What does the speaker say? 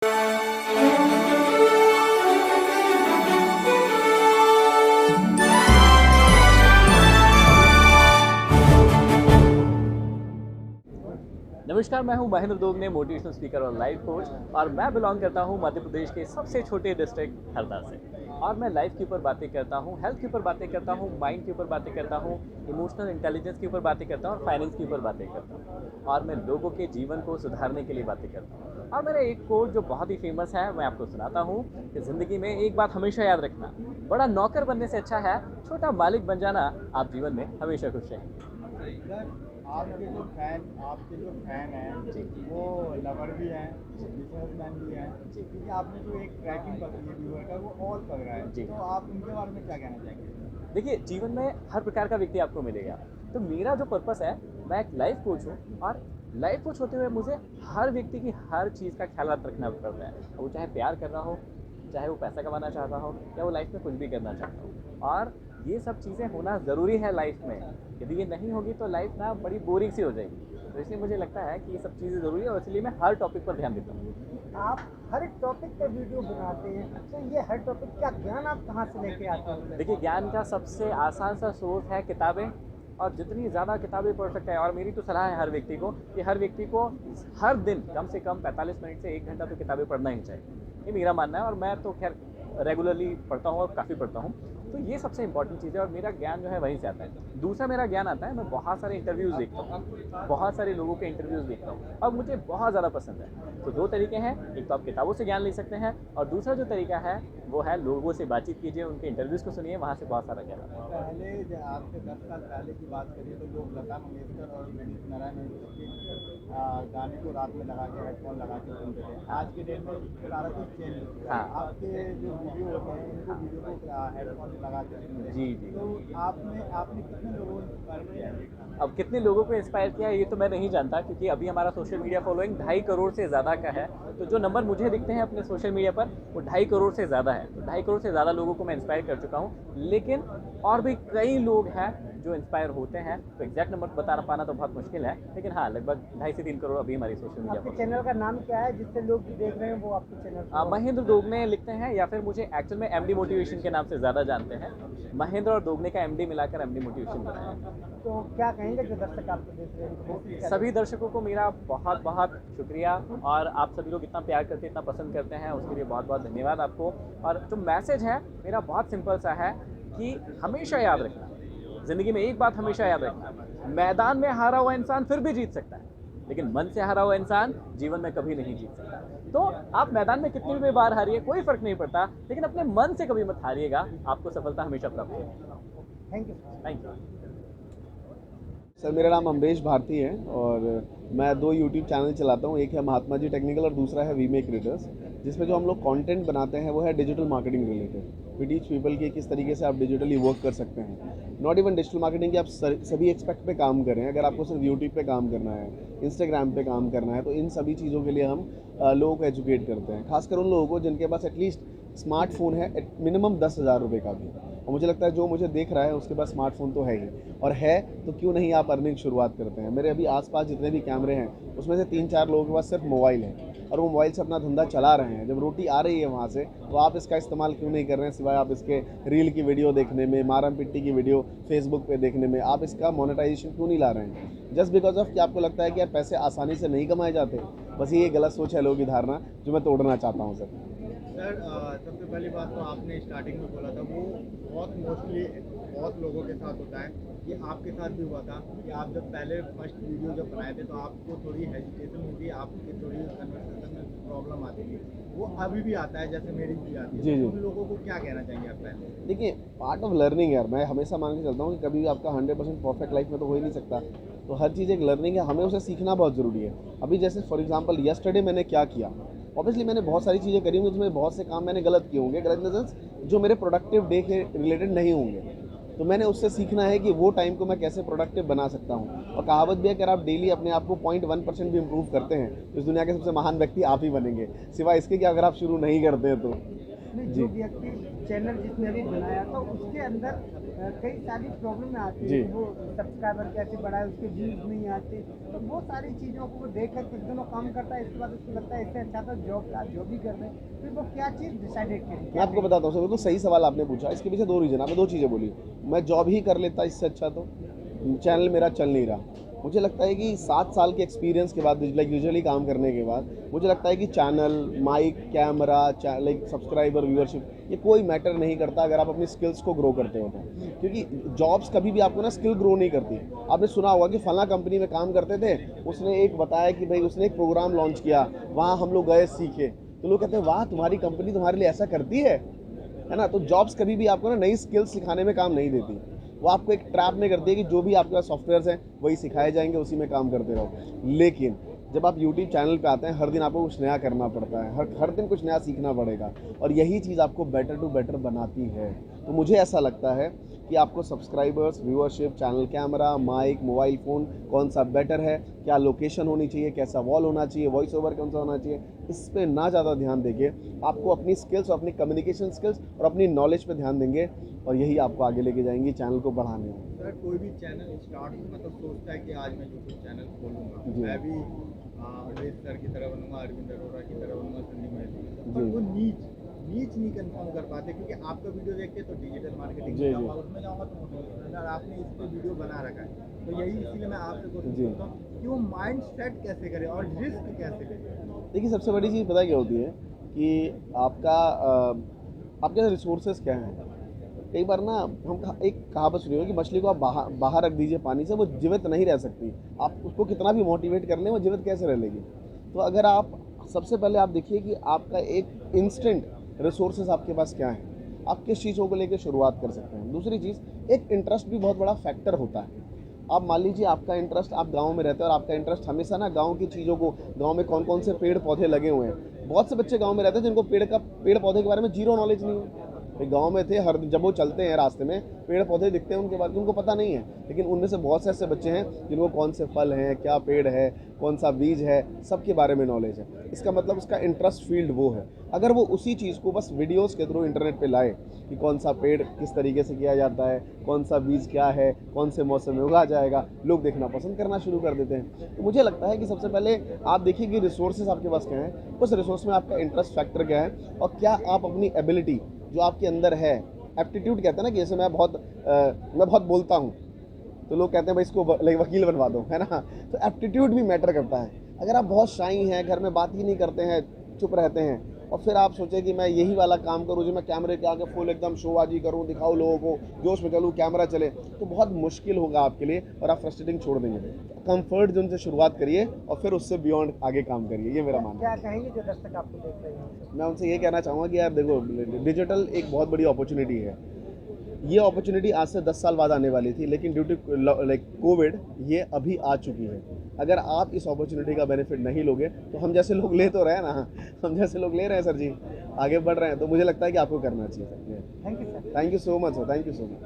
नमस्कार, मैं हूं महेंद्र दोगने, मोटिवेशनल स्पीकर और लाइफ कोच, और मैं बिलोंग करता हूं मध्य प्रदेश के सबसे छोटे डिस्ट्रिक्ट हरदा से। और मैं लाइफ के ऊपर बातें करता हूं, हेल्थ के ऊपर बातें करता हूं, माइंड के ऊपर बातें करता हूं, इमोशनल इंटेलिजेंस के ऊपर बातें करता हूं और फाइनेंस के ऊपर बातें करता हूं। और मैं लोगों के जीवन को सुधारने के लिए बातें करता हूं। और मेरा एक कोट जो बहुत ही फेमस है, मैं आपको सुनाता हूँ कि ज़िंदगी में एक बात हमेशा याद रखना, बड़ा नौकर बनने से अच्छा है छोटा मालिक बन जाना। आप जीवन में हमेशा खुश रहेंगे। सर, आपके जो फैन हैं वो लवर भी हैं, बिजनेसमैन भी हैं, क्योंकि आपने जो एक ट्रैकिंग पकड़ी है व्यूअर का, वो ऑल पकड़ा है, तो आप उनके बारे में क्या कहना चाहेंगे? देखिए, जीवन में हर प्रकार का व्यक्ति आपको मिलेगा। तो मेरा जो पर्पस है, मैं एक लाइफ कोच हूँ, और लाइफ कोच होते हुए मुझे हर व्यक्ति की हर चीज़ का ख्याल रखना पड़ता है। वो चाहे प्यार कर रहा हो, चाहे वो पैसा कमाना चाहता हो, या वो लाइफ में कुछ भी करना चाहता हो। और ये सब चीज़ें होना ज़रूरी है लाइफ में। यदि ये नहीं होगी तो लाइफ ना बड़ी बोरिंग सी हो जाएगी। तो इसलिए मुझे लगता है कि ये सब चीज़ें ज़रूरी है, और इसलिए मैं हर टॉपिक पर ध्यान देता हूँ। आप हर एक टॉपिक पे वीडियो बनाते हैं, तो ये हर टॉपिक का ज्ञान आप कहाँ से लेके आते हैं? देखिए, ज्ञान का सबसे आसान सा सोर्स है किताबें, और जितनी ज़्यादा किताबें पढ़ सकते हैं। और मेरी तो सलाह है हर व्यक्ति को कि हर व्यक्ति को हर दिन कम से कम 45 मिनट से 1 घंटा तो किताबें पढ़ना ही चाहिए। ये मेरा मानना है, और मैं तो खैर रेगुलरली पढ़ता हूँ और काफ़ी पढ़ता हूँ। तो ये सबसे इंपॉर्टेंट चीज़ है, और मेरा ज्ञान जो है वहीं से आता है। दूसरा मेरा ज्ञान आता है, मैं बहुत सारे इंटरव्यूज़ देखता हूँ, बहुत सारे लोगों के इंटरव्यूज़ देखता हूँ, और मुझे बहुत ज़्यादा पसंद है। तो 2 तरीके हैं, एक तो आप किताबों से ज्ञान ले सकते हैं, और दूसरा जो तरीका है वो है लोगों से बातचीत कीजिए, उनके इंटरव्यूज़ को सुनिए, वहाँ से बहुत सारा ज्ञान आता है। पहले जब आज से 10 साल पहले की बात करिए तो लोग लता मंगेशकर और उदित नारायण के गाने को रात में लगा के हेडफोन लगा के सुनते थे। आज के डेट में सारा कुछ चेंज हो गया। हाँ। आपके जो वीडियो होते हैं उनको वीडियो को हेडफोन लगा के सुनते हैं। जी। तो आपने कितने लोगों को इंस्पायर किया है? अब कितने लोगों को इंस्पायर किया ये तो मैं नहीं जानता, क्योंकि अभी हमारा सोशल मीडिया फॉलोइंग 2.5 करोड़ से ज़्यादा का है। तो जो नंबर मुझे दिखते हैं अपने सोशल मीडिया पर, वो 2.5 करोड़ से ज़्यादा है। तो 2.5 करोड़ से ज़्यादा लोगों को मैं इंस्पायर कर चुका हूँ, लेकिन और भी कई लोग हैं जो इंस्पायर होते हैं। तो एग्जैक्ट नंबर बता पाना तो बहुत मुश्किल है, लेकिन हाँ, लगभग 2.5 से 3 करोड़ अभी हमारी सोशल मीडिया आपके पर। चैनल का नाम क्या है, जिससे लोग जो देख रहे हैं वो आपके चैनल महेंद्र दोगने लिखते हैं, या फिर मुझे एक्चुअल में एमडी मोटिवेशन के नाम से ज़्यादा जानते हैं। महेंद्र और दोगने का एमडी मिलाकर एमडी मोटिवेशन बनाया है। तो क्या कहेंगे जो दर्शक आपको देख रहे हैं? सभी दर्शकों को मेरा बहुत बहुत शुक्रिया, और आप सभी लोग इतना प्यार करते हैं, इतना पसंद करते हैं, उसके लिए बहुत बहुत धन्यवाद आपको। और जो मैसेज है मेरा बहुत सिंपल सा है कि हमेशा याद रखना, ज़िंदगी में एक बात हमेशा याद रखना, मैदान में हारा हुआ इंसान फिर भी जीत सकता है, लेकिन मन से हारा हुआ इंसान जीवन में कभी नहीं जीत सकता। तो आप मैदान में कितनी भी बार हारिए, कोई फ़र्क नहीं पड़ता, लेकिन अपने मन से कभी मत हारिएगा, आपको सफलता हमेशा प्राप्त होगी। Thank you. Thank you. Sir, मेरा नाम अमरीश भारती है, और मैं 2 यूट्यूब चैनल चलाता हूँ। एक है महात्मा जी टेक्निकल और दूसरा है वी मेक क्रिएटर्स, जिसमें जो हम लोग कंटेंट बनाते हैं वो है digital marketing related. We teach people कि किस तरीके से आप डिजिटली वर्क कर सकते हैं। नॉट इवन डिजिटल मार्केटिंग कि आप सभी एक्सपेक्ट पे काम करें। अगर आपको सिर्फ यूट्यूब पे काम करना है, इंस्टाग्राम पे काम करना है, तो इन सभी चीज़ों के लिए हम लोगों को एजुकेट करते हैं। खासकर उन लोगों को जिनके पास एटलीस्ट स्मार्टफोन है, मिनिमम 10,000 रुपये का भी। और मुझे लगता है जो मुझे देख रहा है उसके पास स्मार्टफोन तो है ही, और है तो क्यों नहीं आप अर्निंग शुरुआत करते हैं। मेरे अभी आसपास जितने भी कैमरे हैं उसमें से 3-4 लोगों के पास सिर्फ मोबाइल है, और वो मोबाइल से अपना धंधा चला रहे हैं। जब रोटी आ रही है वहाँ से, तो आप इसका इस्तेमाल क्यों नहीं कर रहे हैं, सिवाय आप इसके रील की वीडियो देखने में, मारम पिट्टी की वीडियो फेसबुक पे देखने में। आप इसका मोनेटाइजेशन क्यों नहीं ला रहे हैं? जस्ट बिकॉज ऑफ कि आपको लगता है कि यार पैसे आसानी से नहीं कमाए जाते। बस ये गलत सोच है लोगों की धारणा, जो मैं तोड़ना चाहता हूँ सर। सबसे पहली बात तो आपने स्टार्टिंग में बोला था, वो बहुत मोस्टली बहुत लोगों के साथ होता है। ये आपके साथ भी हुआ था कि आप जब पहले फर्स्ट वीडियो जब बनाए थे तो आपको थोड़ी हेजिटेशन होती, आपकी थोड़ी कन्वर्सेशन में प्रॉब्लम आती थी। वो अभी भी आता है, जैसे मेरी भी आती है। जी। उन लोगों को क्या कहना चाहेंगे आप पहले? देखिए, पार्ट ऑफ लर्निंग यार, मैं हमेशा मान के चलता हूँ कि कभी आपका 100% परफेक्ट लाइफ में तो हो ही नहीं सकता। तो हर चीज़ एक लर्निंग है, हमें उसे सीखना बहुत ज़रूरी है। अभी जैसे फॉर एग्जांपल यस्टरडे मैंने क्या किया, ऑब्वियसली मैंने बहुत सारी चीज़ें करी होंगी जिसमें बहुत से काम मैंने गलत किए होंगे। गलत इन द सेंस जो मेरे प्रोडक्टिव डे के रिलेटेड नहीं होंगे। तो मैंने उससे सीखना है कि वो टाइम को मैं कैसे प्रोडक्टिव बना सकता हूँ। और कहावत भी है कि अगर आप डेली अपने आप को 0.1% भी इम्प्रूव करते हैं तो इस दुनिया के सबसे महान व्यक्ति आप ही बनेंगे, सिवाय इसके कि अगर आप शुरू नहीं करते हैं तो। उसमें जी। जो व्यक्ति चैनल जिसने अभी बनाया था उसके अंदर कई सारी प्रॉब्लम आती जी। है, वो सब्सक्राइबर कैसे बढ़ाए, उसके व्यूज नहीं आते, तो बहुत सारी चीज़ों को वो देख कर कुछ दिनों काम करता है, इसके बाद उसको लगता है इससे अच्छा तो जॉब का जो भी कर रहे हैं, फिर वो क्या चीज़ डिसाइडेड करें। मैं आपको बताता हूँ सर, बिल्कुल सही सवाल आपने पूछा। इसके पीछे 2 रीज़न, आपने 2 चीज़ें बोली। मैं जॉब ही कर लेता इससे अच्छा तो, चैनल मेरा चल नहीं रहा। मुझे लगता है कि 7 साल के एक्सपीरियंस के बाद, लाइक यूजुअली काम करने के बाद, मुझे लगता है कि channel, mic, camera, like subscriber, viewership, ये कोई मैटर नहीं करता अगर आप अपनी स्किल्स को ग्रो करते हो तो। क्योंकि जॉब्स कभी भी आपको ना स्किल ग्रो नहीं करती। आपने सुना होगा कि फलां कंपनी में काम करते थे, उसने एक बताया कि भाई उसने एक प्रोग्राम लॉन्च किया, वहाँ हम लोग गए सीखे, तो लोग कहते हैं वाह तुम्हारी कंपनी तुम्हारे लिए ऐसा करती है ना। तो जॉब्स कभी भी आपको ना नई स्किल्स सिखाने में काम नहीं देती, वो आपको एक ट्रैप में करती है कि जो भी आपके पास सॉफ्टवेयर्स हैं वही सिखाए जाएंगे, उसी में काम करते रहो। लेकिन जब आप यूट्यूब चैनल पे आते हैं, हर दिन आपको कुछ नया करना पड़ता है, हर दिन कुछ नया सीखना पड़ेगा, और यही चीज़ आपको बेटर टू बेटर बनाती है। तो मुझे ऐसा लगता है कि आपको subscribers, viewership, channel camera, mic, mobile phone कौन सा बेटर है, क्या लोकेशन होनी चाहिए, कैसा वॉल होना चाहिए, वॉइस ओवर कौन सा होना चाहिए, इस पे ना ज़्यादा ध्यान देंगे, आपको अपनी स्किल्स और अपनी कम्युनिकेशन स्किल्स और अपनी नॉलेज पे ध्यान देंगे, और यही आपको आगे लेके जाएंगी चैनल को बढ़ाने में। सर कोई भी चैनल स्टार्ट मतलब सोचता है कि आज मैं यूट्यूब चैनल खोलूँगा, जी। मैं भी अमरीश सर की तरह बनूंगा, अरविंद अरोड़ा की तरह बनूंगा, संदीप महती, पर जी। वो नीच नहीं कंफर्म कर पाते, क्योंकि आपका वीडियो देखते तो डिजिटल मार्केटिंग जी, में जी। जाऊँगा, उसमें जाऊँगा तो मोटिवेशन, और आपने इस पे वीडियो बना रखा है, तो यही इसीलिए मैं आपसे क्वेश्चन जी। करता हूँ कि वो माइंड सेट कैसे करें और रिस्क कैसे लें। देखिए, सबसे बड़ी चीज़ पता क्या होती है कि आपका आपके रिसोर्सेज क्या हैं। कई बार ना एक कहावत सुनी हो कि मछली को आप बाहर रख दीजिए पानी से, वो जीवित नहीं रह सकती। आप उसको कितना भी मोटिवेट कर लें, वो जीवित कैसे रह लेगी। तो अगर आप सबसे पहले आप देखिए कि आपका एक इंस्टेंट रिसोर्सेज आपके पास क्या है, आप किस चीज़ों को लेकर शुरुआत कर सकते हैं। दूसरी चीज़, एक इंटरेस्ट भी बहुत बड़ा फैक्टर होता है। आप मान लीजिए आपका इंटरेस्ट, आप गांव में रहते हैं और आपका इंटरेस्ट हमेशा ना गांव की चीज़ों को, गांव में कौन कौन से पेड़ पौधे लगे हुए हैं। बहुत से बच्चे गांव में रहते हैं जिनको पेड़ पौधे के बारे में जीरो नॉलेज नहीं है। भाई गांव में थे, हर जब वो चलते हैं रास्ते में पेड़ पौधे दिखते हैं, उनके बारे में उनको पता नहीं है। लेकिन उनमें से बहुत से ऐसे बच्चे हैं जिनको कौन से फल हैं, क्या पेड़ है, कौन सा बीज है, सबके बारे में नॉलेज है। इसका मतलब उसका इंटरेस्ट फील्ड वो है। अगर वो उसी चीज़ को बस वीडियोस के थ्रू इंटरनेट पे लाए कि कौन सा पेड़ किस तरीके से किया जाता है, कौन सा बीज क्या है, कौन से मौसम में उगा जाएगा, लोग देखना पसंद करना शुरू कर देते हैं। तो मुझे लगता है कि सबसे पहले आप देखिए कि रिसोर्सेज आपके पास क्या हैं, उस रिसोर्स में आपका इंटरेस्ट फैक्टर क्या है, और क्या आप अपनी एबिलिटी जो आपके अंदर है, एप्टीट्यूड कहते हैं ना, कि जैसे मैं बहुत बोलता हूँ तो लोग कहते हैं भाई इसको वकील बनवा दो, है ना। तो एप्टीट्यूड भी मैटर करता है। अगर आप बहुत शाई हैं, घर में बात ही नहीं करते हैं, चुप रहते हैं, और फिर आप सोचें कि मैं यही वाला काम करूँ जो मैं कैमरे के आगे फुल एकदम शोबाजी करूँ, दिखाऊँ लोगों को, जोश में चलूँ, कैमरा चले, तो बहुत मुश्किल होगा आपके लिए और आप फ्रस्ट्रेटिंग छोड़ देंगे। कंफर्ट जोन से शुरुआत करिए और फिर उससे बियॉन्ड आगे काम करिए, ये मेरा मानना है। क्या कहेंगे जो दर्शक आपको देख रहे हैं? मैं उनसे ये कहना चाहूँगा कि यार देखो, डिजिटल एक बहुत बड़ी अपॉर्चुनिटी है। ये अपॉर्चुनिटी आज से 10 साल बाद आने वाली थी, लेकिन ड्यू टू लाइक कोविड ये अभी आ चुकी है। अगर आप इस अपॉर्चुनिटी का बेनिफिट नहीं लोगे तो हम जैसे लोग ले तो रहे हैं ना, हम जैसे लोग ले रहे हैं सर जी, आगे बढ़ रहे हैं, तो मुझे लगता है कि आपको करना चाहिए। Thank you sir. Thank you so much sir, thank you so much.